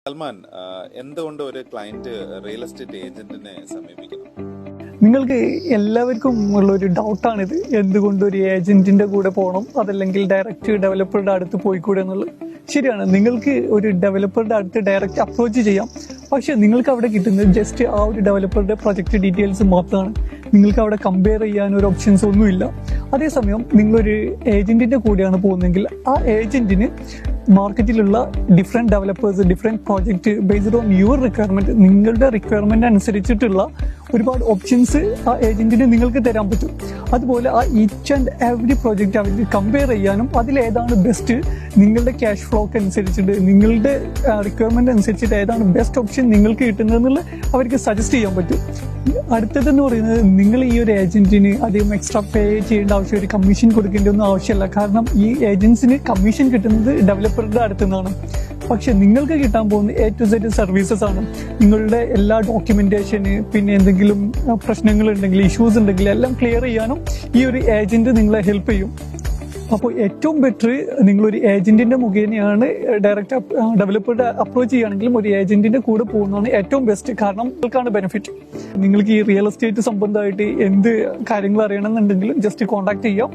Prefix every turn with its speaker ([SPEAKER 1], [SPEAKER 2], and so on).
[SPEAKER 1] സൽമാൻ, എന്തുകൊണ്ട് ഒരു client real estate ഏജന്റിനെ സമീപിക്കണം?
[SPEAKER 2] നിങ്ങൾക്ക് എല്ലാവർക്കും ഉള്ള ഒരു ഡൗട്ടാണിത്. എന്തുകൊണ്ട് ഒരു ഏജന്റിന്റെ കൂടെ പോകണം, അതല്ലെങ്കിൽ ഡയറക്റ്റ് ഡെവലപ്പറുടെ അടുത്ത് പോയിക്കൂടെ എന്നുള്ളത്. ശരിയാണ്, നിങ്ങൾക്ക് ഒരു ഡെവലപ്പറുടെ അടുത്ത് ഡയറക്റ്റ് അപ്രോച്ച് ചെയ്യാം. പക്ഷെ നിങ്ങൾക്ക് അവിടെ കിട്ടുന്നത് ജസ്റ്റ് ആ ഒരു ഡെവലപ്പറുടെ പ്രൊജക്ട് ഡീറ്റെയിൽസ് മാത്രമാണ്. നിങ്ങൾക്ക് അവിടെ കമ്പയർ ചെയ്യാൻ ഒരു ഓപ്ഷൻസ് ഒന്നുമില്ല. അതേസമയം നിങ്ങളൊരു ഏജന്റിന്റെ കൂടെയാണ് പോകുന്നതെങ്കിൽ ആ ഏജന്റിന് മാർക്കറ്റിലുള്ള different developers, different project based on your requirement, നിങ്ങളുടെ റിക്വയർമെന്റ് അനുസരിച്ചിട്ടുള്ള ഒരുപാട് ഓപ്ഷൻസ് ആ ഏജന്റിന് നിങ്ങൾക്ക് തരാൻ പറ്റും. അതുപോലെ ആ ഈച്ച് ആൻഡ് എവറി പ്രോജക്റ്റ് അവർക്ക് കമ്പയർ ചെയ്യാനും അതിലേതാണ് ബെസ്റ്റ്, നിങ്ങളുടെ ക്യാഷ് ഫ്ലോക്ക് അനുസരിച്ചിട്ട്, നിങ്ങളുടെ റിക്വയർമെന്റ് അനുസരിച്ചിട്ട് ഏതാണ് ബെസ്റ്റ് ഓപ്ഷൻ നിങ്ങൾക്ക് കിട്ടുന്നതെന്നുള്ള അവർക്ക് സജസ്റ്റ് ചെയ്യാൻ പറ്റും. അടുത്തതെന്ന് പറയുന്നത്, നിങ്ങൾ ഈ ഒരു ഏജന്റിന് അധികം എക്സ്ട്രാ പേ ചെയ്യേണ്ട ആവശ്യം, ഒരു കമ്മീഷൻ കൊടുക്കേണ്ട ഒന്നും ആവശ്യമില്ല. കാരണം ഈ ഏജൻസിന് കമ്മീഷൻ കിട്ടുന്നത് ഡെവലപ്പറുടെ അടുത്തു നിന്നാണ്. പക്ഷെ നിങ്ങൾക്ക് കിട്ടാൻ പോകുന്ന A to Z സർവീസസ് ആണ്. നിങ്ങളുടെ എല്ലാ ഡോക്യുമെന്റേഷന്, പിന്നെ എന്തെങ്കിലും പ്രശ്നങ്ങൾ ഉണ്ടെങ്കിൽ, ഇഷ്യൂസ് ഉണ്ടെങ്കിൽ എല്ലാം ക്ലിയർ ചെയ്യാനും ഈ ഒരു ഏജന്റ് നിങ്ങളെ ഹെൽപ്പ് ചെയ്യും. അപ്പോൾ ഏറ്റവും ബെറ്റർ നിങ്ങളൊരു ഏജന്റിന്റെ മുഖേനയാണ് ഡയറക്റ്റ് ഡെവലപ്പറുടെ അപ്രോച്ച് ചെയ്യുകയാണെങ്കിലും ഒരു ഏജന്റിന്റെ കൂടെ പോകുന്നതാണ് ഏറ്റവും ബെസ്റ്റ്. കാരണം നിങ്ങൾക്കാണ് ബെനിഫിറ്റ്. നിങ്ങൾക്ക് ഈ റിയൽ എസ്റ്റേറ്റ് സംബന്ധമായിട്ട് എന്ത് കാര്യങ്ങൾ അറിയണമെന്നുണ്ടെങ്കിലും ജസ്റ്റ് കോൺടാക്ട് ചെയ്യാം.